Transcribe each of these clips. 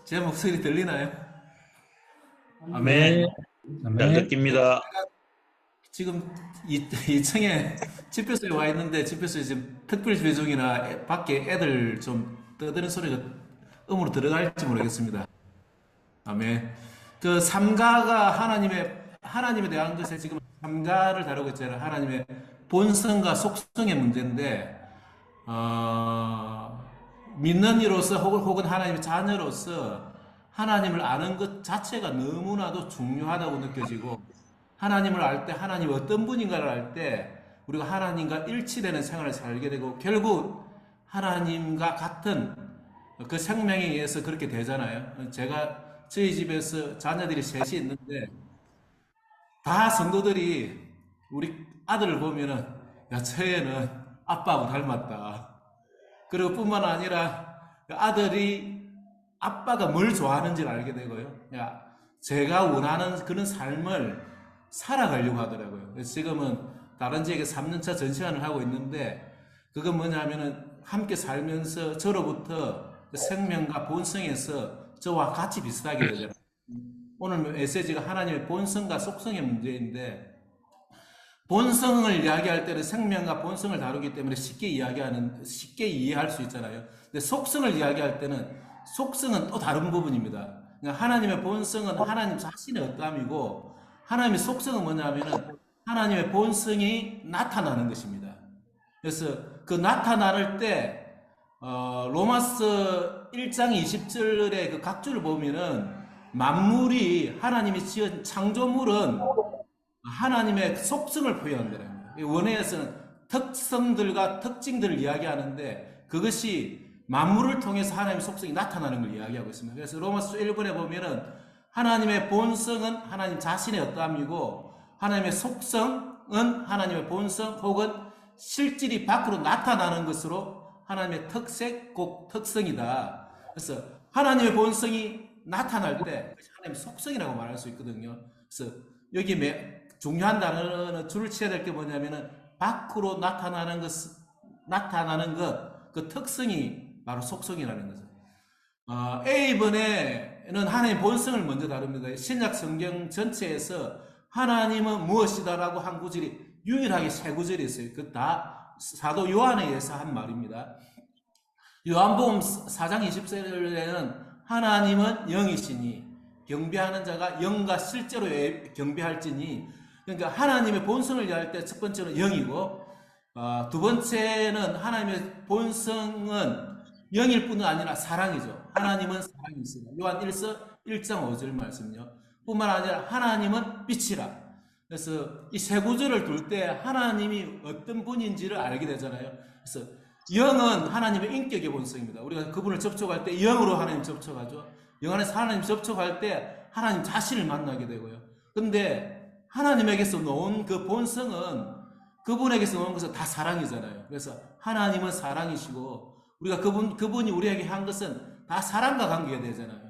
제 목소리 들리나요? 네, 아멘. 잘 아멘. 듣습니다. 지금 2층에 집회소에 와 있는데 집회소에 지금 특별 배송이나 밖에 애들 좀 떠드는 소리가 음으로 들어갈지 모르겠습니다. 아멘. 그 삼가가 하나님에 대한 것에 지금 삼가를 다루고 있잖아요. 하나님의 본성과 속성의 문제인데 믿는 이로서 혹은 하나님의 자녀로서 하나님을 아는 것 자체가 너무나도 중요하다고 느껴지고 하나님을 알 때 하나님 어떤 분인가를 알 때 우리가 하나님과 일치되는 생활을 살게 되고 결국 하나님과 같은 그 생명에 의해서 그렇게 되잖아요. 제가 저희 집에서 자녀들이 셋이 있는데 다 성도들이 우리 아들을 보면은 야, 쟤는 아빠하고 닮았다. 그리고 뿐만 아니라 아들이 아빠가 뭘 좋아하는지를 알게 되고요. 야, 제가 원하는 그런 삶을 살아가려고 하더라고요. 그래서 지금은 다른 지역에 3년차 전시관을 하고 있는데 그건 뭐냐면은 함께 살면서 저로부터 그 생명과 본성에서 저와 같이 비슷하게 되잖아요. 오늘 메시지가 하나님의 본성과 속성의 문제인데 본성을 이야기할 때는 생명과 본성을 다루기 때문에 쉽게 이해할 수 있잖아요. 근데 속성을 이야기할 때는 속성은 또 다른 부분입니다. 그러니까 하나님의 본성은 하나님 자신의 어떠함이고 하나님의 속성은 뭐냐면은 하나님의 본성이 나타나는 것입니다. 그래서 그 나타날 때 로마서 1장 20절의 그 각주를 보면은 만물이 하나님이 지은 창조물은 하나님의 속성을 표현한다는 거예요. 원어에서는 특성들과 특징들을 이야기하는데 그것이 만물을 통해서 하나님의 속성이 나타나는 걸 이야기하고 있습니다. 그래서 로마서 1번에 보면은 하나님의 본성은 하나님 자신의 어떠함이고 하나님의 속성은 하나님의 본성 혹은 실질이 밖으로 나타나는 것으로 하나님의 특색, 꼭 특성이다. 그래서 하나님의 본성이 나타날 때 하나님의 속성이라고 말할 수 있거든요. 그래서 여기 중요한 단어는 줄을 쳐야 될 게 뭐냐면은 밖으로 나타나는 것, 그 특성이 바로 속성이라는 거죠. A번에는 하나님의 본성을 먼저 다룹니다. 신약 성경 전체에서 하나님은 무엇이다라고 한 구절이 유일하게 세 구절이 있어요. 그 다 사도 요한에 의해서 한 말입니다. 요한복음 4장 20절에는 하나님은 영이시니 경배하는 자가 영과 실제로 경배할지니 그러니까 하나님의 본성을 이해할 때 첫 번째는 영이고 두 번째는 하나님의 본성은 영일 뿐 아니라 사랑이죠. 하나님은 사랑이시다. 요한 1서 1장 5절 말씀요. 뿐만 아니라 하나님은 빛이라. 그래서 이 세 구절을 둘 때 하나님이 어떤 분인지를 알게 되잖아요. 그래서 영은 하나님의 인격의 본성입니다. 우리가 그분을 접촉할 때 영으로 하나님 접촉하죠. 영 안에서 하나님 접촉할 때 하나님 자신을 만나게 되고요. 근데 하나님에게서 놓은 그 본성은 그분에게서 놓은 것은 다 사랑이잖아요. 그래서 하나님은 사랑이시고 우리가 그분이 우리에게 한 것은 다 사랑과 관계가 되잖아요.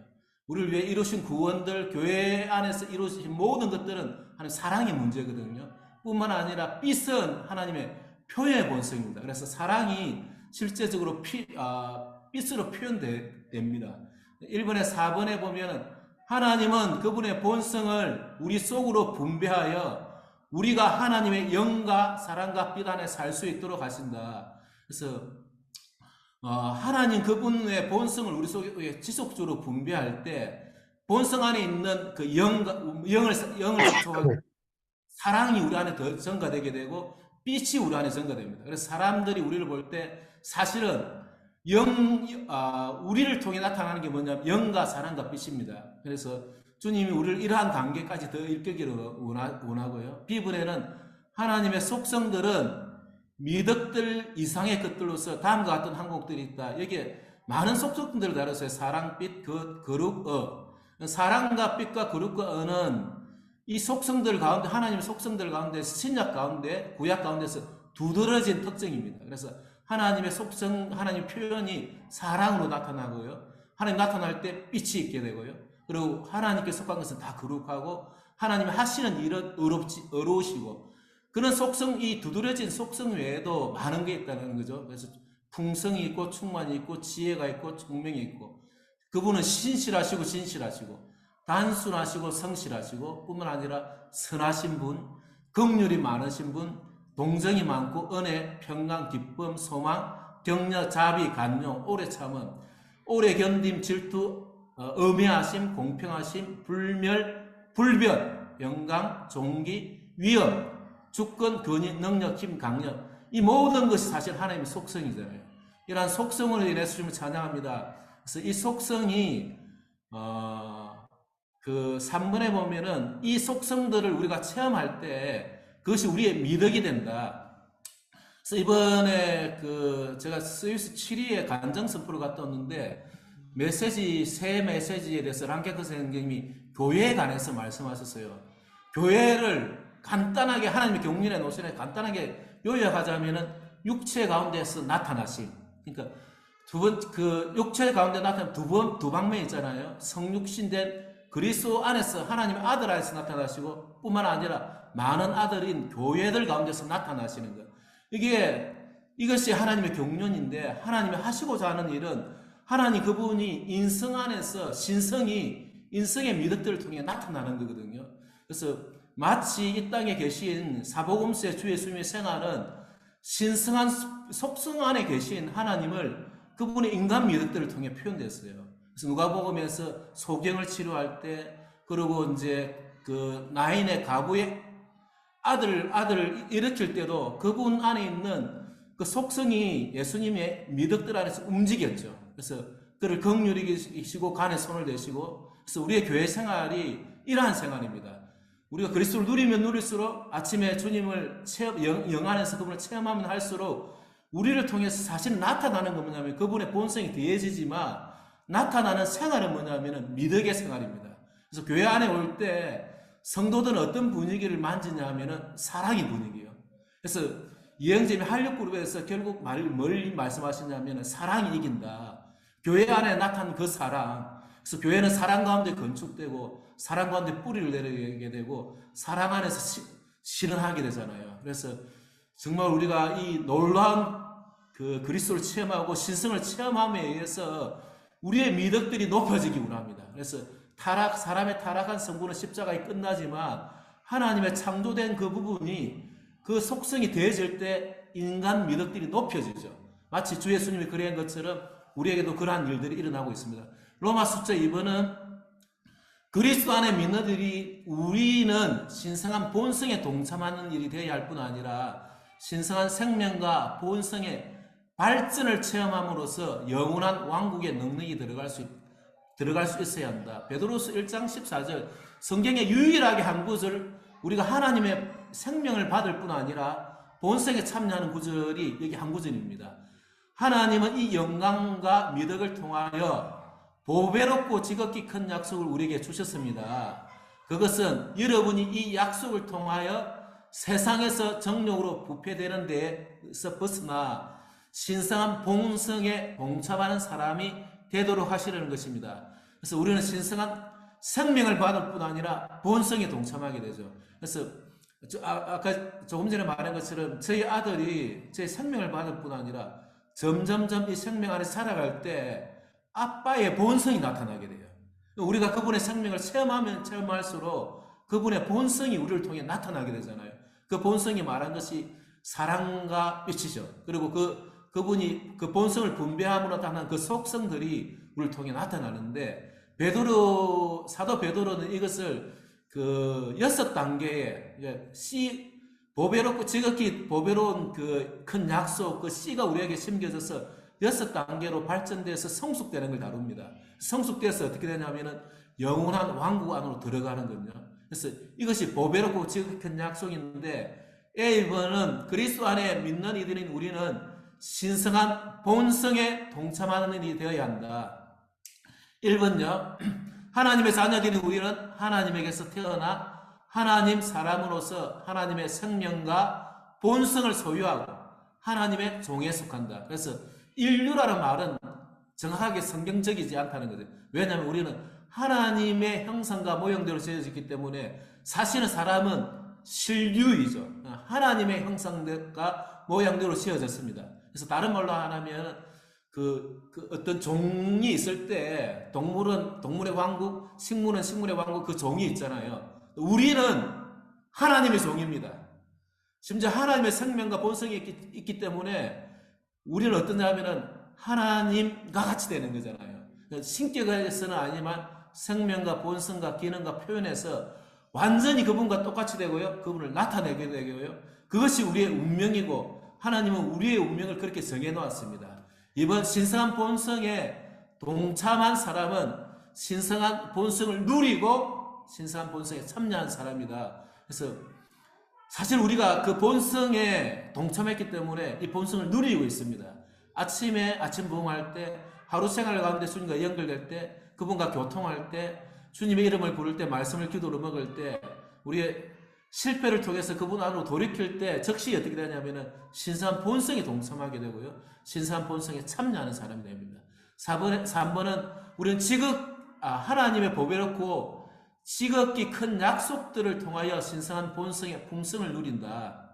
우리를 위해 이루신 구원들, 교회 안에서 이루신 모든 것들은 하나님 사랑의 문제거든요. 뿐만 아니라 빛은 하나님의 표현의 본성입니다. 그래서 사랑이 실제적으로 빛으로 표현됩니다. 1번에 4번에 보면 하나님은 그분의 본성을 우리 속으로 분배하여 우리가 하나님의 영과 사랑과 빛 안에 살 수 있도록 하신다. 그래서 하나님 그분의 본성을 우리 속에 지속적으로 분배할 때 본성 안에 있는 그 영을 접촉하고 사랑이 우리 안에 더 증가되게 되고 빛이 우리 안에 증가됩니다. 그래서 사람들이 우리를 볼 때 사실은 우리를 통해 나타나는 게 뭐냐면 영과 사랑과 빛입니다. 그래서 주님이 우리를 이러한 단계까지 더 일깨기를 원하고요. B분에는 하나님의 속성들은 미덕들 이상의 것들로서 다음과 같은 항목들이 있다. 여기에 많은 속성들을 다뤘어요. 사랑, 빛, 거룩, 사랑과 빛과 거룩과 어는 이 속성들 가운데 하나님의 속성들 가운데 신약 가운데 구약 가운데서 두드러진 특징입니다. 그래서 하나님의 속성, 하나님의 표현이 사랑으로 나타나고요. 하나님 나타날 때 빛이 있게 되고요. 그리고 하나님께 속한 것은 다 거룩하고 하나님이 하시는 일은 어로우시고 그런 속성, 이 두드러진 속성 외에도 많은 게 있다는 거죠. 그래서 풍성이 있고 충만이 있고 지혜가 있고 총명이 있고 그분은 신실하시고 진실하시고 단순하시고 성실하시고 뿐만 아니라 선하신 분, 긍휼이 많으신 분, 동정이 많고 은혜, 평강, 기쁨, 소망, 격려, 자비, 간용, 오래 참음, 오래 견딤, 질투, 엄해하심, 공평하심, 불변, 영광, 종기, 위엄, 주권, 근위, 능력, 힘, 강력, 이 모든 것이 사실 하나님의 속성이잖아요. 이러한 속성으로 인해서 주님을 찬양합니다. 그래서 이 속성이 그 3번에 보면은 이 속성들을 우리가 체험할 때 그것이 우리의 미덕이 된다. 그래서 이번에 그 제가 스위스 7위에 간정 선포를 갔다 왔는데 새 메시지에 대해서 랑케크 선생님이 교회에 관해서 말씀하셨어요. 교회를 간단하게 하나님의 경륜의 노선에 간단하게 요약하자면은 육체 가운데서 나타나심. 그러니까 그 육체 가운데 나타나면 두 방면 있잖아요. 성육신된 그리스도 안에서 하나님의 아들 안에서 나타나시고 뿐만 아니라 많은 아들인 교회들 가운데서 나타나시는 것. 이것이 하나님의 경륜인데 하나님이 하시고자 하는 일은 하나님 그분이 인성 안에서 인성의 미덕들을 통해 나타나는 거거든요. 그래서 마치 이 땅에 계신 사복음서의 주 예수님의 생활은 신성한 속성 안에 계신 하나님을 그분의 인간 미덕들을 통해 표현됐어요. 그래서 누가복음에서 소경을 치료할 때, 그리고 이제 그 나인의 가부의 아들을 일으킬 때도 그분 안에 있는 그 속성이 예수님의 미덕들 안에서 움직였죠. 그래서 그를 긍휼히 여기시고 간에 손을 대시고, 그래서 우리의 교회 생활이 이러한 생활입니다. 우리가 그리스도를 누리면 누릴수록 아침에 주님을 영 안에서 그분을 체험하면 할수록 우리를 통해서 사실 나타나는 건 뭐냐면 그분의 본성이 더해지지만 나타나는 생활은 뭐냐면 미덕의 생활입니다. 그래서 교회 안에 올 때 성도들은 어떤 분위기를 만지냐 하면은 사랑의 분위기예요. 그래서 이영재님이 한력그룹에서 결국 뭘 말씀하시냐면 사랑이 이긴다. 교회 안에 나타난 그 사랑. 그래서 교회는 사랑 가운데 건축되고 사랑 가운데 뿌리를 내리게 되고 사랑 안에서 실현하게 되잖아요. 그래서 정말 우리가 이 놀라운 그 그리스도를 체험하고 신성을 체험함에 의해서 우리의 미덕들이 높아지기 원합니다. 그래서 사람의 타락한 성분은 십자가에 끝나지만 하나님의 창조된 그 부분이 그 속성이 더해질 때 인간 미덕들이 높여지죠. 마치 주 예수님이 그런 것처럼 우리에게도 그러한 일들이 일어나고 있습니다. 로마 숫자 2번은 그리스도 안에 믿는 들이 우리는 신성한 본성에 동참하는 일이 되어야 할 뿐 아니라 신성한 생명과 본성의 발전을 체험함으로써 영원한 왕국의 능력이 들어갈 수 있어야 한다. 베드로서 1장 14절 성경에 유일하게 한 구절, 우리가 하나님의 생명을 받을 뿐 아니라 본성에 참여하는 구절이 여기 한 구절입니다. 하나님은 이 영광과 미덕을 통하여 보배롭고 지극히 큰 약속을 우리에게 주셨습니다. 그것은 여러분이 이 약속을 통하여 세상에서 정욕으로 부패되는 데서 벗어나 신성한 본성에 동참하는 사람이 되도록 하시려는 것입니다. 그래서 우리는 신성한 생명을 받을 뿐 아니라 본성에 동참하게 되죠. 그래서 아까 조금 전에 말한 것처럼 저희 아들이 제 생명을 받을 뿐 아니라 점점점 이 생명 안에 살아갈 때 아빠의 본성이 나타나게 돼요. 우리가 그분의 생명을 체험하면 체험할수록 그분의 본성이 우리를 통해 나타나게 되잖아요. 그 본성이 말한 것이 사랑과 빛이죠. 그리고 그분이 그 본성을 분배함으로 나타난 그 속성들이 우리를 통해 나타나는데 사도 베드로는 이것을 그 6단계의 보배롭고 지극히 보배로운 그 큰 약속, 그 씨가 우리에게 심겨져서 6단계로 발전돼서 성숙되는 걸 다룹니다. 성숙돼서 어떻게 되냐면은 영원한 왕국 안으로 들어가는 거죠. 그래서 이것이 보배롭고 지극히 큰 약속인데 1번은 그리스도 안에 믿는 이들인 우리는 신성한 본성에 동참하는 일이 되어야 한다. 1번요. 하나님의 자녀들인 우리는 하나님에게서 태어나 하나님 사람으로서 하나님의 생명과 본성을 소유하고 하나님의 종에 속한다. 그래서 인류라는 말은 정확하게 성경적이지 않다는 거죠. 왜냐하면 우리는 하나님의 형상과 모형대로 지어졌기 때문에 사실은 사람은 신류이죠. 하나님의 형상과 모양대로 지어졌습니다. 그래서 다른 말로 하면 그 어떤 종이 있을 때 동물은 동물의 왕국, 식물은 식물의 왕국 그 종이 있잖아요. 우리는 하나님의 종입니다. 심지어 하나님의 생명과 본성이 있기 때문에 우리는 어떠냐면은 하나님과 같이 되는 거잖아요. 신격에서는 아니지만 생명과 본성과 기능과 표현에서 완전히 그분과 똑같이 되고요. 그분을 나타내게 되고요. 그것이 우리의 운명이고 하나님은 우리의 운명을 그렇게 정해 놓았습니다. 이번 신성한 본성에 동참한 사람은 신성한 본성을 누리고 신성한 본성에 참여한 사람이다. 그래서 사실 우리가 그 본성에 동참했기 때문에 이 본성을 누리고 있습니다. 아침에 아침 부흥할 때, 하루 생활 가운데 주님과 연결될 때, 그분과 교통할 때, 주님의 이름을 부를 때, 말씀을 기도로 먹을 때, 우리의 실패를 통해서 그분 안으로 돌이킬 때 즉시 어떻게 되냐면은 신성한 본성에 동참하게 되고요. 신성한 본성에 참여하는 사람이 됩니다. 3번은 우리는 하나님의 보배롭고 지극히 큰 약속들을 통하여 신성한 본성의 풍성을 누린다.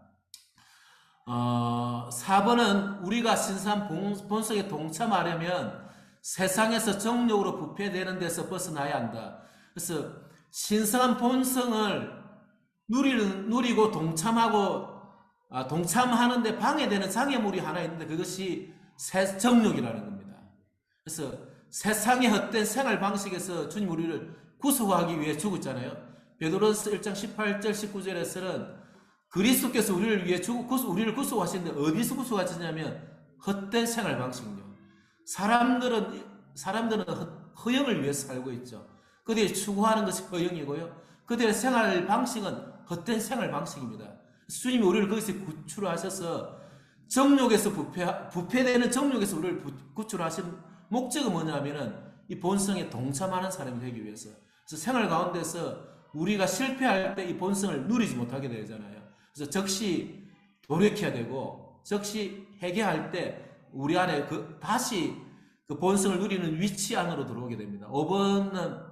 4번은 우리가 신성한 본성에 동참하려면 세상에서 정욕으로 부패되는 데서 벗어나야 한다. 그래서 신성한 본성을 누리고 동참하는데 방해되는 장애물이 하나 있는데 그것이 정욕이라는 겁니다. 그래서 세상의 헛된 생활 방식에서 주님 우리를 구속하기 위해 죽었잖아요. 베드로서 1장 18절 19절에서는 그리스도께서 우리를 위해 우리를 구속하시는데 어디서 구속하시냐면 헛된 생활 방식이요. 사람들은 허영을 위해 살고 있죠. 그들이 추구하는 것이 허영이고요. 그들의 생활 방식은 헛된 생활 방식입니다. 주님이 우리를 거기서 구출하셔서 정욕에서 부패되는 정욕에서 우리를 구출하신 목적은 뭐냐면은 이 본성에 동참하는 사람이 되기 위해서. 그래서 생활 가운데서 우리가 실패할 때 이 본성을 누리지 못하게 되잖아요. 그래서 즉시 돌이켜야 되고 즉시 회개할 때 우리 안에 다시 그 본성을 누리는 위치 안으로 들어오게 됩니다. 5번은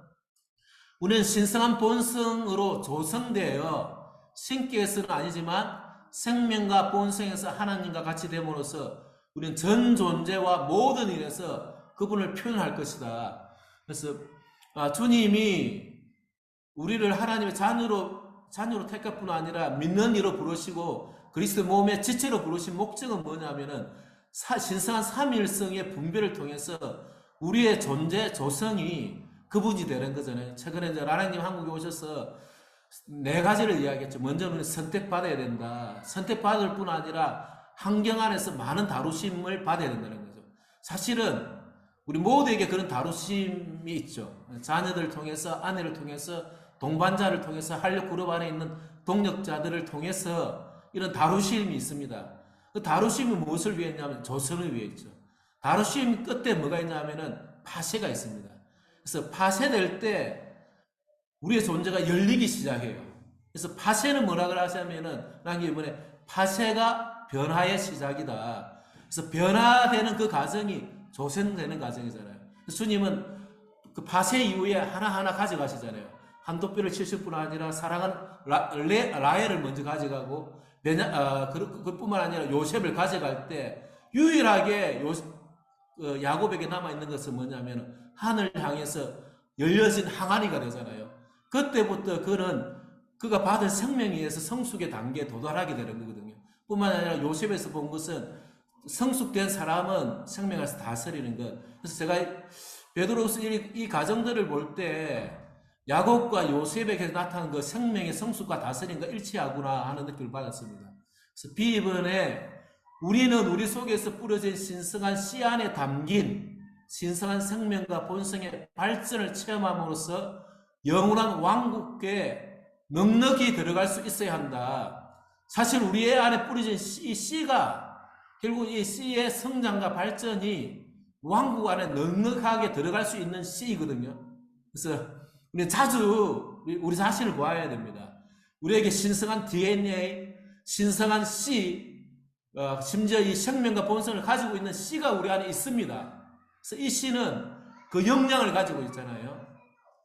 우리는 신성한 본성으로 조성되어 신격에서는 아니지만 생명과 본성에서 하나님과 같이 됨으로써 우리는 전 존재와 모든 일에서 그분을 표현할 것이다. 그래서 주님이 우리를 하나님의 자녀로 택할 뿐 아니라 믿는 이로 부르시고 그리스도 몸의 지체로 부르신 목적은 뭐냐면은 신성한 삼위일성의 분별을 통해서 우리의 존재 조성이 그분이 되는 거잖아요. 최근에 이제 라랑님 한국에 오셔서 4가지를 이야기했죠. 먼저는 선택받아야 된다. 선택받을 뿐 아니라 환경 안에서 많은 다루심을 받아야 된다는 거죠. 사실은 우리 모두에게 그런 다루심이 있죠. 자녀들을 통해서, 아내를 통해서, 동반자를 통해서, 한력 그룹 안에 있는 동력자들을 통해서 이런 다루심이 있습니다. 그 다루심이 무엇을 위해 했냐면 조선을 위해 있죠. 다루심 끝에 뭐가 있냐면은 파쇄가 있습니다. 그래서 파쇄될 때 우리의 존재가 열리기 시작해요. 그래서 파쇄는 뭐라고 하시냐면은 랑기 이번에 파쇄가 변화의 시작이다. 그래서 변화되는 그 과정이 조성되는 과정이잖아요. 주님은 그 파쇄 이후에 하나하나 가져가시잖아요. 한도뼈를 치실 뿐 아니라 사랑하는 라헬을 먼저 가져가고 그뿐만 아니라 요셉을 가져갈 때 유일하게 야곱에게 남아있는 것은 뭐냐면 하늘 향해서 열려진 항아리가 되잖아요. 그때부터 그가 받은 생명에 의해서 성숙의 단계에 도달하게 되는 거거든요. 뿐만 아니라 요셉에서 본 것은 성숙된 사람은 생명에서 다스리는 것. 그래서 제가 베드로서 이 가정들을 볼 때 야곱과 요셉에게 나타난 그 생명의 성숙과 다스림과 일치하구나 하는 느낌을 받았습니다. 그래서 B번에 우리는 우리 속에서 뿌려진 신성한 씨 안에 담긴 신성한 생명과 본성의 발전을 체험함으로써 영원한 왕국에 넉넉히 들어갈 수 있어야 한다. 사실 우리의 안에 뿌려진 이 씨가 결국 이 씨의 성장과 발전이 왕국 안에 넉넉하게 들어갈 수 있는 씨이거든요. 그래서 우리는 자주 우리 자신을 보아야 됩니다. 우리에게 신성한 DNA, 신성한 씨, 심지어 이 생명과 본성을 가지고 있는 씨가 우리 안에 있습니다. 그래서 이 씨는 그 역량을 가지고 있잖아요.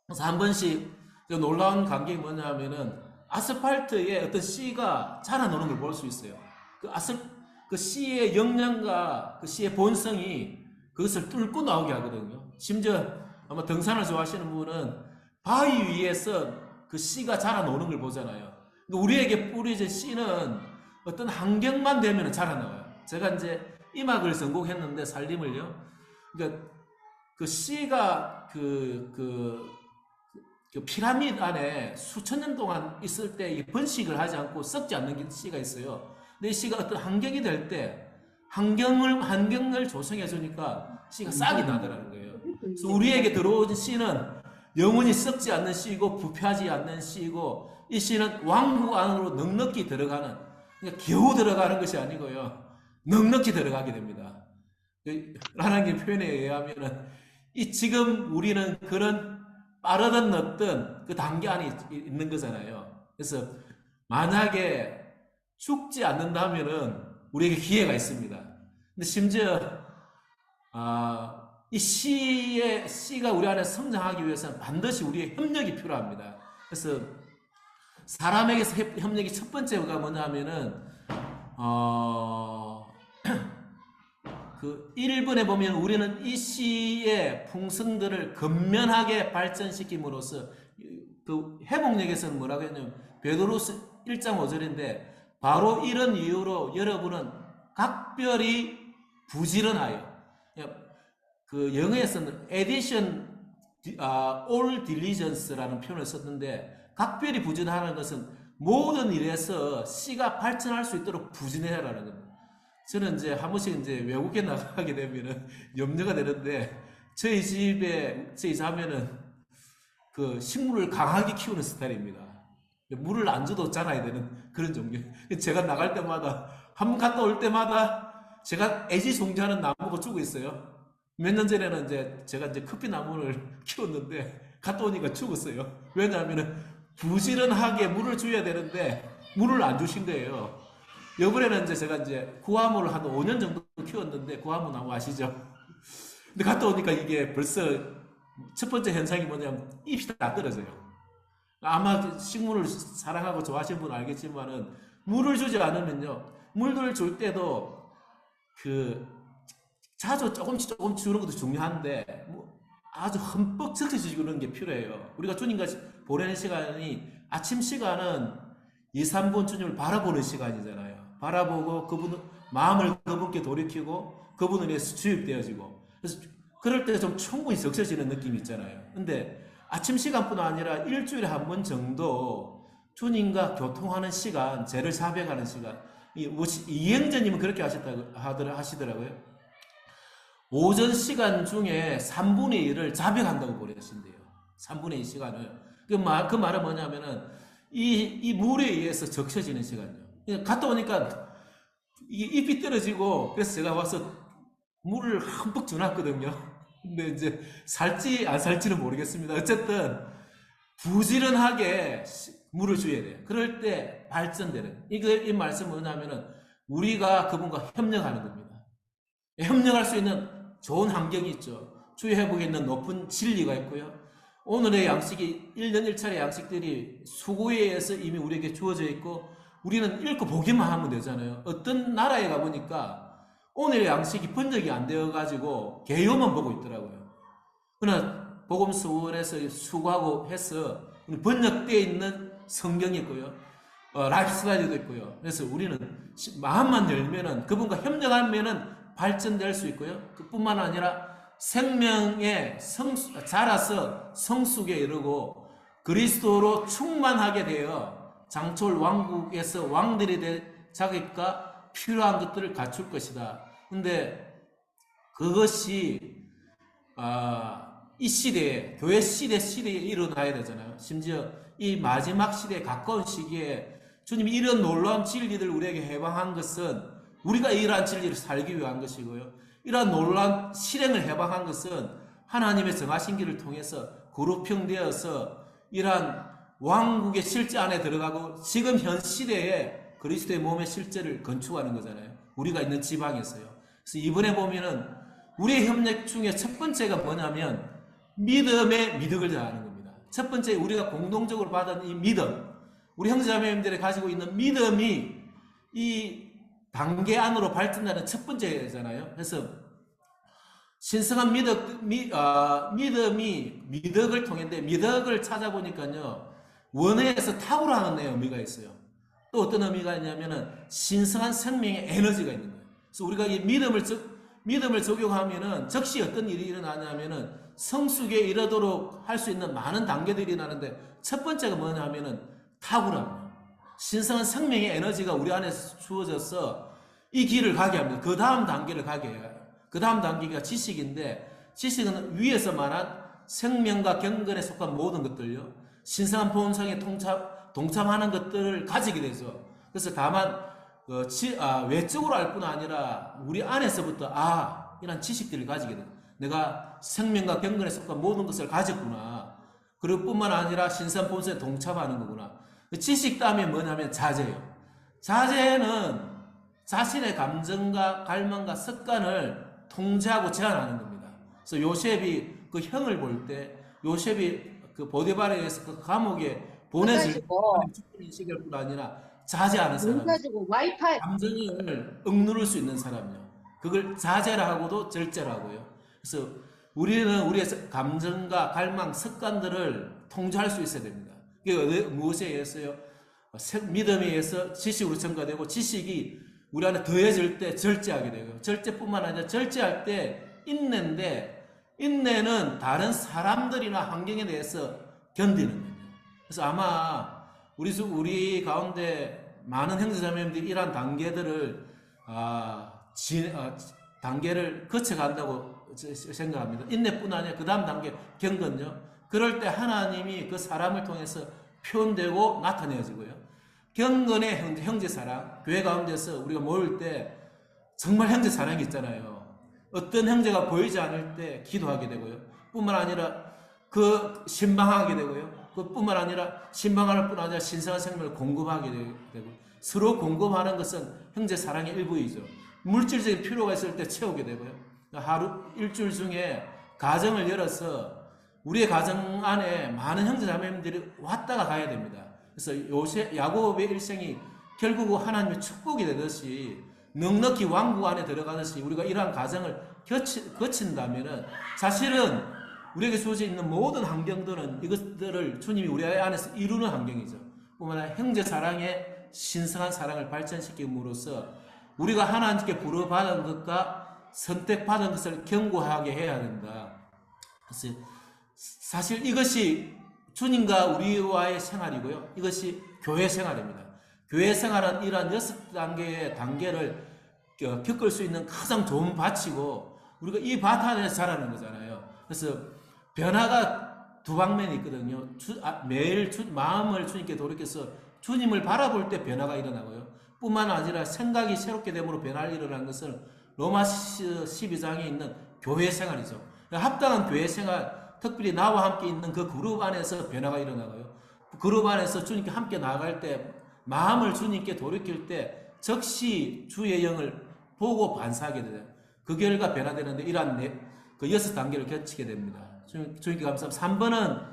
그래서 한 번씩 놀라운 광경이 뭐냐면은 아스팔트에 어떤 씨가 자라나는 걸 볼 수 있어요. 그 씨의 역량과 그 씨의 본성이 그것을 뚫고 나오게 하거든요. 심지어 아마 등산을 좋아하시는 분은 바위 위에서 그 씨가 자라나오는 걸 보잖아요. 우리에게 뿌려진 씨는 어떤 환경만 되면 자라나와요. 제가 이제 임학을 전공했는데 살림을요. 그러니까 그 씨가 그 피라미드 안에 수천 년 동안 있을 때 번식을 하지 않고 썩지 않는 씨가 있어요. 근데 이 씨가 어떤 환경이 될 때 환경을 조성해 주니까 씨가 싹이 나더라는 거예요. 그래서 우리에게 들어온 씨는 영원히 썩지 않는 씨고 부패하지 않는 씨고, 이 씨는 왕국 안으로 넉넉히 들어가는, 그러니까 겨우 들어가는 것이 아니고요, 넉넉히 들어가게 됩니다. 하나님 표현에 의하면은 이 지금 우리는 그런 빠르든 늦든 그 단계 안에 있는 거잖아요. 그래서 만약에 죽지 않는다면은 우리에게 기회가 있습니다. 근데 심지어 이 씨가 우리 안에 성장하기 위해서는 반드시 우리의 협력이 필요합니다. 그래서 사람에게서 협력이 첫 번째가 뭐냐면은 그 1번에 보면 우리는 이 씨의 풍성들을 근면하게 발전시킴으로써, 그 회복력에서는 뭐라고 했냐면 베드로서 1장 5절인데, 바로 이런 이유로 여러분은 각별히 부지런하여, 그 영어에서는 addition all diligence라는 표현을 썼는데, 각별히 부지런하는 것은 모든 일에서 씨가 발전할 수 있도록 부지런해라는 겁니다. 저는 이제 한 번씩 이제 외국에 나가게 되면은 염려가 되는데, 저희 자매는 그 식물을 강하게 키우는 스타일입니다. 물을 안 줘도 자라야 되는 그런 종류. 제가 나갈 때마다, 한 번 갔다 올 때마다 제가 애지중지하는 나무가 죽어 있어요. 몇 년 전에는 제가 커피 나무를 키웠는데 갔다 오니까 죽었어요. 왜냐하면은 부지런하게 물을 줘야 되는데 물을 안 주신 거예요. 이번에는 제가 구화무를 한 5년 정도 키웠는데, 구화무 나무 아시죠? 근데 갔다 오니까 이게 벌써 첫 번째 현상이 뭐냐면 잎이 다 떨어져요. 아마 식물을 사랑하고 좋아하시는 분은 알겠지만은, 물을 주지 않으면요, 물을 줄 때도 자주 조금씩 주는 것도 중요한데, 아주 흠뻑 적셔주는 게 필요해요. 우리가 주님과 보내는 시간이, 아침 시간은 2, 3분 주님을 바라보는 시간이잖아요. 바라보고 마음을 그분께 돌이키고 그분을 위해서 주입되어지고, 그래서 그럴 때 좀 충분히 적셔지는 느낌이 있잖아요. 근데 아침 시간뿐 아니라 일주일에 한 번 정도 주님과 교통하는 시간, 죄를 사백하는 시간, 이행자님은 그렇게 하시더라고요. 오전 시간 중에 3분의 1을 자백한다고 보내신대요. 3분의 2 시간을. 그 말은 뭐냐면은, 이 물에 의해서 적셔지는 시간이요. 갔다 오니까 이게 잎이 떨어지고, 그래서 제가 와서 물을 흠뻑 줘놨거든요. 근데 이제 살지 안 살지는 모르겠습니다. 어쨌든 부지런하게 물을 줘야 돼요. 그럴 때 발전되는. 이 말씀은 뭐냐면은 우리가 그분과 협력하는 겁니다. 협력할 수 있는 좋은 환경이 있죠. 주의 회복에 있는 높은 진리가 있고요. 오늘의 양식이 1년 1차례 양식들이 수고에 의해서 이미 우리에게 주어져 있고, 우리는 읽고 보기만 하면 되잖아요. 어떤 나라에 가보니까 오늘의 양식이 번역이 안 되어가지고 개요만 보고 있더라고요. 그러나 복음서원에서 수고하고 해서 번역되어 있는 성경이 있고요. 라이프 스타일도 있고요. 그래서 우리는 마음만 열면은, 그분과 협력하면은 발전될 수 있고요. 그뿐만 아니라 생명에 자라서 성숙에 이르고 그리스도로 충만하게 되어 장초월 왕국에서 왕들이 될 자격과 필요한 것들을 갖출 것이다. 근데 그것이 이 시대에, 교회 시대에 일어나야 되잖아요. 심지어 이 마지막 시대에 가까운 시기에 주님이 이런 놀라운 진리들을 우리에게 해방한 것은 우리가 이러한 진리를 살기 위한 것이고요. 이러한 놀라운 실행을 해방한 것은 하나님의 정하신 길을 통해서 그룹형되어서 이러한 왕국의 실제 안에 들어가고 지금 현 시대에 그리스도의 몸의 실제를 건축하는 거잖아요. 우리가 있는 지방에서요. 그래서 이번에 보면은 우리의 협력 중에 첫 번째가 뭐냐면 믿음의 미덕을 다하는 겁니다. 첫 번째, 우리가 공동적으로 받은 이 믿음, 우리 형제자매님들이 가지고 있는 믿음이 이 단계 안으로 발전하는 첫 번째잖아요. 그래서 신성한 믿음이 미덕을 통했는데, 미덕을 찾아보니까요, 원어에서 탁월하는 의미가 있어요. 또 어떤 의미가 있냐면은 신성한 생명의 에너지가 있는 거예요. 그래서 우리가 이 믿음을 적용하면은 즉시 어떤 일이 일어나냐면은 성숙에 이르도록 할 수 있는 많은 단계들이 나는데, 첫 번째가 뭐냐면은 탁월함. 신성한 생명의 에너지가 우리 안에 주어져서 이 길을 가게 합니다. 그 다음 단계를 가게 해요. 그 다음 단계가 지식인데, 지식은 위에서 말한 생명과 경건에 속한 모든 것들요, 신성한 본성에 동참하는 것들을 가지게 되죠. 그래서 다만 외적으로 알 뿐 아니라 우리 안에서부터 이런 지식들을 가지게 돼요. 내가 생명과 경건에 속한 모든 것을 가졌구나. 그리고 뿐만 아니라 신성한 본성에 동참하는 거구나. 지식 다음에 뭐냐면 자제예요. 자제는 자신의 감정과 갈망과 습관을 통제하고 제한하는 겁니다. 그래서 요셉이 그 형을 볼 때, 요셉이 그 보디발에 의해서 그 감옥에 보내질 때 축복 인식일 뿐 아니라 자제하는 사람, 가지고 와이파이 감정을 억누를 수 있는 사람이요. 그걸 자제라고도 절제라고요. 그래서 우리는 우리의 감정과 갈망, 습관들을 통제할 수 있어야 됩니다. 그게 무엇에 의해서요? 믿음에 의해서 지식으로 첨가되고, 지식이 우리 안에 더해질 때 절제하게 되고요. 절제뿐만 아니라 절제할 때 인내인데, 인내는 다른 사람들이나 환경에 대해서 견디는 거예요. 그래서 아마 우리 가운데 많은 형제자매님들이 이러한 단계들을 단계를 거쳐간다고 생각합니다. 인내뿐 아니라 그 다음 단계 경건요. 그럴 때 하나님이 그 사람을 통해서 표현되고 나타내어지고요. 경건의 형제사랑, 교회 가운데서 우리가 모일 때 정말 형제사랑이 있잖아요. 어떤 형제가 보이지 않을 때 기도하게 되고요. 뿐만 아니라 그 신방하게 되고요. 그뿐만 아니라 신방할 뿐 아니라 신성한 생명을 공급하게 되고, 서로 공급하는 것은 형제사랑의 일부이죠. 물질적인 필요가 있을 때 채우게 되고요. 하루 일주일 중에 가정을 열어서 우리의 가정 안에 많은 형제자매님들이 왔다가 가야 됩니다. 그래서 야곱의 일생이 결국 하나님의 축복이 되듯이 넉넉히 왕국 안에 들어가듯이 우리가 이러한 가정을 거친다면은 사실은 우리에게 주어져 있는 모든 환경들은 이것들을 주님이 우리 안에서 이루는 환경이죠. 뿐만 아니라 형제 사랑의 신성한 사랑을 발전시킴으로써 우리가 하나님께 부르받은 것과 선택받은 것을 견고하게 해야 된다. 그래서 사실 이것이 주님과 우리와의 생활이고요. 이것이 교회 생활입니다. 교회 생활은 이러한 6단계의 단계를 겪을 수 있는 가장 좋은 밭이고, 우리가 이 밭 안에서 자라는 거잖아요. 그래서 변화가 두 방면이 있거든요. 매일 마음을 주님께 돌이켜서 주님을 바라볼 때 변화가 일어나고요. 뿐만 아니라 생각이 새롭게 됨으로 변화가 일어난 것은 로마 12장에 있는 교회 생활이죠. 합당한 교회 생활, 특별히 나와 함께 있는 그 그룹 안에서 변화가 일어나고요. 그룹 안에서 주님께 함께 나아갈 때, 마음을 주님께 돌이킬 때 즉시 주의 영을 보고 반사하게 돼요. 그 결과 변화되는데 이러한 그 6단계를 거치게 됩니다. 주님께 감사합니다. 3번은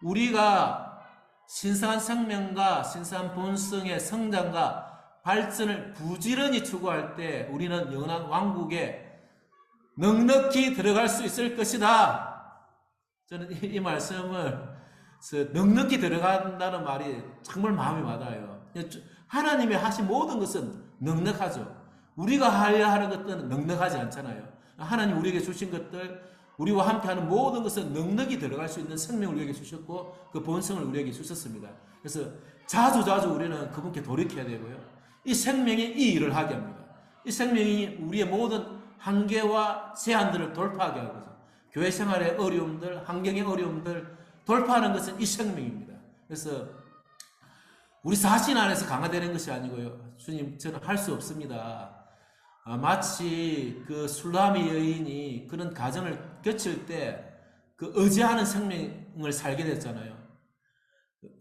우리가 신성한 생명과 신성한 본성의 성장과 발전을 부지런히 추구할 때 우리는 영원한 왕국에 넉넉히 들어갈 수 있을 것이다. 저는 이 말씀을 넉넉히 들어간다는 말이 정말 마음이 와닿아요. 하나님이 하신 모든 것은 넉넉하죠. 우리가 하려 하는 것들은 넉넉하지 않잖아요. 하나님 우리에게 주신 것들, 우리와 함께하는 모든 것은 넉넉히 들어갈 수 있는 생명을 우리에게 주셨고 그 본성을 우리에게 주셨습니다. 그래서 자주 우리는 그분께 돌이켜야 되고요. 이 생명이 이 일을 하게 합니다. 이 생명이 우리의 모든 한계와 제한들을 돌파하게 하고, 교회 생활의 어려움들, 환경의 어려움들 돌파하는 것은 이 생명입니다. 그래서 우리 자신 안에서 강화되는 것이 아니고요. 주님, 저는 할 수 없습니다. 마치 그 술람의 여인이 그런 가정을 거칠 때 그 의지하는 생명을 살게 됐잖아요.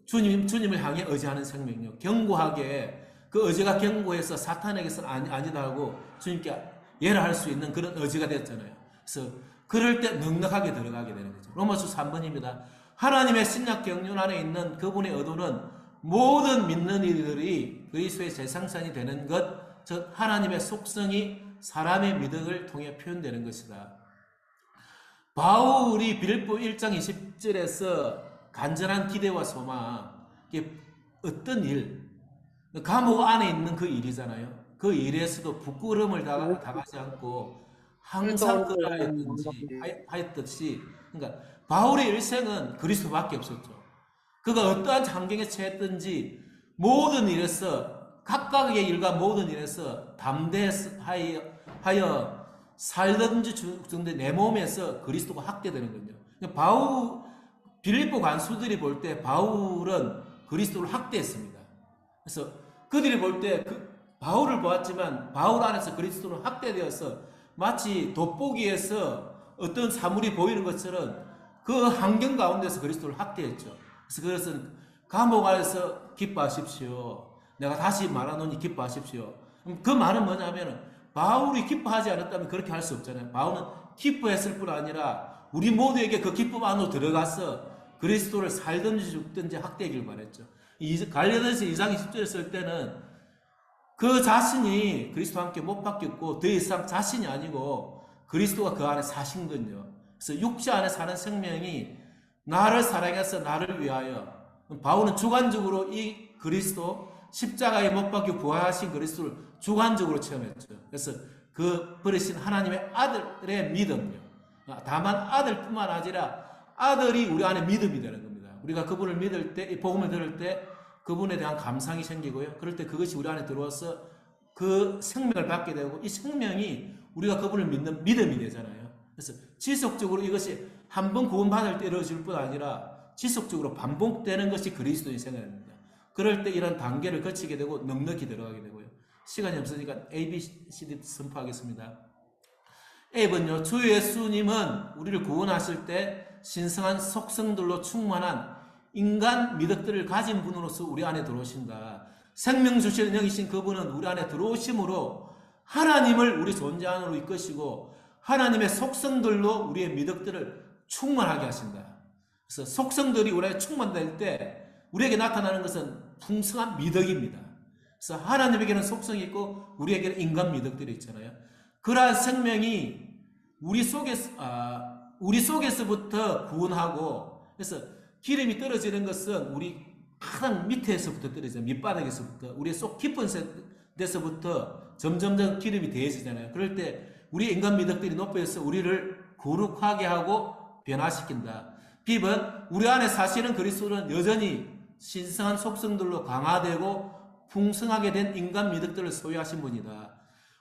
주님을 향해 의지하는 생명이요. 견고하게, 그 의지가 견고해서 사탄에게서는 아니다 하고 주님께 예라할 수 있는 그런 의지가 됐잖아요. 그래서 그럴 때 넉넉하게 들어가게 되는 거죠. 로마서 3번입니다. 하나님의 신약 경륜 안에 있는 그분의 의도는 모든 믿는 이들이 그리스도의 재상산이 되는 것, 즉 하나님의 속성이 사람의 믿음을 통해 표현되는 것이다. 바울이 빌립보 1장 20절에서 간절한 기대와 소망, 이게 어떤 일, 감옥 안에 있는 그 일이잖아요. 그 일에서도 부끄러움을 당하지 않고 항상 하였듯이, 그러니까 바울의 일생은 그리스도밖에 없었죠. 그가 어떠한 환경에 처했든지 모든 일에서, 각각의 일과 모든 일에서 담대하여 살든지 죽든지 내 몸에서 그리스도가 학대되는 거죠. 빌립보 관수들이 볼 때 바울은 그리스도를 학대했습니다. 그래서 그들이 볼 때 바울을 보았지만 바울 안에서 그리스도는 학대되어서 마치 돋보기에서 어떤 사물이 보이는 것처럼 그 환경 가운데서 그리스도를 학대했죠. 그래서 감옥 안에서 기뻐하십시오. 내가 다시 말하노니 기뻐하십시오. 그 말은 뭐냐면 바울이 기뻐하지 않았다면 그렇게 할 수 없잖아요. 바울은 기뻐했을 뿐 아니라 우리 모두에게 그 기쁨 안으로 들어가서 그리스도를 살든지 죽든지 학대하길 바랬죠. 갈라디아서 2장 20절에 쓸 때는 그 자신이 그리스도와 함께 못 박혔고 더 이상 자신이 아니고 그리스도가 그 안에 사신군요. 그래서 육체 안에 사는 생명이 나를 사랑해서 나를 위하여, 바울은 주관적으로 이 그리스도 십자가에 못 박혀 부활하신 그리스도를 주관적으로 체험했죠. 그래서 그 버리신 하나님의 아들의 믿음요. 다만 아들뿐만 아니라 아들이 우리 안에 믿음이 되는 겁니다. 우리가 그분을 믿을 때, 이 복음을 들을 때 그분에 대한 감상이 생기고요. 그럴 때 그것이 우리 안에 들어와서 그 생명을 받게 되고 이 생명이 우리가 그분을 믿는 믿음이 되잖아요. 그래서 지속적으로 이것이 한 번 구원받을 때 이루어질 뿐 아니라 지속적으로 반복되는 것이 그리스도의 생활입니다. 그럴 때 이런 단계를 거치게 되고 넉넉히 들어가게 되고요. 시간이 없으니까 A, B, C, D 선포하겠습니다. A번요. 주 예수님은 우리를 구원하실 때 신성한 속성들로 충만한 인간 미덕들을 가진 분으로서 우리 안에 들어오신다. 생명 주시는 영이신 그분은 우리 안에 들어오심으로 하나님을 우리 존재 안으로 이끄시고 하나님의 속성들로 우리의 미덕들을 충만하게 하신다. 그래서 속성들이 우리에게 충만될 때 우리에게 나타나는 것은 풍성한 미덕입니다. 그래서 하나님에게는 속성이 있고 우리에게는 인간 미덕들이 있잖아요. 그러한 생명이 우리 속에서부터 구원하고, 그래서 기름이 떨어지는 것은 우리 가장 밑에서부터 떨어져요. 밑바닥에서부터. 우리 속 깊은 데서부터 점점 기름이 더해지잖아요. 그럴 때 우리 인간 미덕들이 높여서 우리를 거룩하게 하고 변화시킨다. B번, 우리 안에 사시는 그리스도는 여전히 신성한 속성들로 강화되고 풍성하게 된 인간 미덕들을 소유하신 분이다.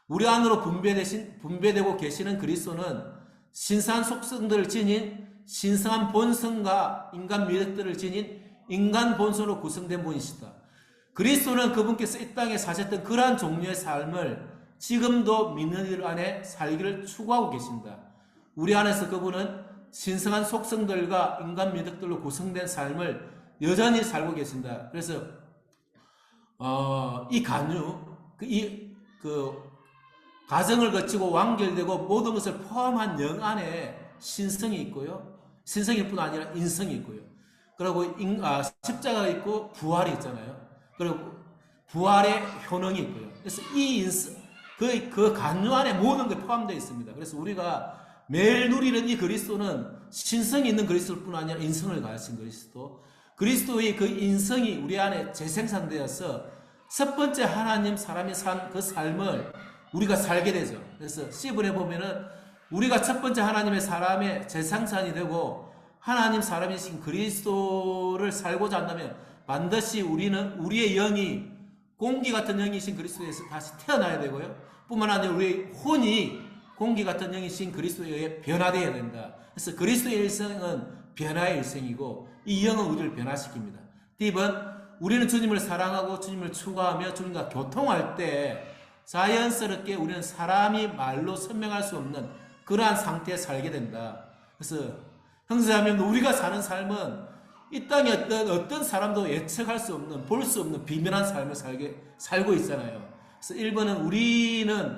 우리 안으로 분배되고 계시는 그리스도는 신성한 속성들을 지닌 신성한 본성과 인간 미덕들을 지닌 인간 본성으로 구성된 분이시다. 그리스도는 그분께서 이 땅에 사셨던 그러한 종류의 삶을 지금도 믿는 이들 안에 살기를 추구하고 계신다. 우리 안에서 그분은 신성한 속성들과 인간 미덕들로 구성된 삶을 여전히 살고 계신다. 그래서 이 가정을 거치고 완결되고 모든 것을 포함한 영 안에 신성이 있고요. 신성일 뿐 아니라 인성이 있고요. 그리고 십자가가 있고 부활이 있잖아요. 그리고 부활의 효능이 있고요. 그래서 그 간유 안에 모든 게 포함되어 있습니다. 그래서 우리가 매일 누리는 이 그리스도는 신성이 있는 그리스도일 뿐 아니라 인성을 가진 그리스도. 그리스도의 그 인성이 우리 안에 재생산되어서 첫 번째 하나님 사람이 산 그 삶을 우리가 살게 되죠. 그래서 C분에 보면은 우리가 첫 번째 하나님의 사람의 재생산이 되고 하나님 사람이신 그리스도를 살고자 한다면 반드시 우리는 우리의 영이 공기 같은 영이신 그리스도에서 다시 태어나야 되고요. 뿐만 아니라 우리의 혼이 공기 같은 영이신 그리스도에 의해 변화되어야 된다. 그래서 그리스도의 일생은 변화의 일생이고 이 영은 우리를 변화시킵니다. D번, 우리는 주님을 사랑하고 주님을 추구하며 주님과 교통할 때 자연스럽게 우리는 사람이 말로 설명할 수 없는 그러한 상태에 살게 된다. 그래서 형제자매, 우리가 사는 삶은 이 땅에 어떤 사람도 예측할 수 없는, 볼 수 없는 비밀한 삶을 살고 있잖아요. 그래서 1번은 우리는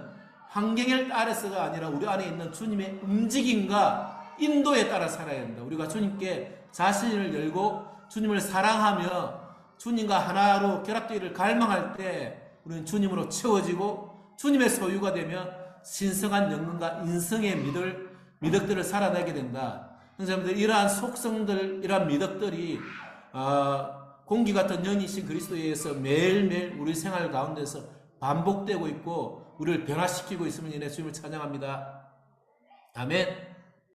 환경에 따라서가 아니라 우리 안에 있는 주님의 움직임과 인도에 따라 살아야 된다. 우리가 주님께 자신을 열고 주님을 사랑하며 주님과 하나로 결합되기를 갈망할 때 우리는 주님으로 채워지고 주님의 소유가 되며 신성한 영혼과 인성의 미덕들을 살아내게 된다. 선생님들, 이러한 속성들, 이러한 미덕들이 공기 같은 영이신 그리스도에 의해서 매일매일 우리 생활 가운데서 반복되고 있고 우리를 변화시키고 있음을 인해 주님을 찬양합니다. 아멘.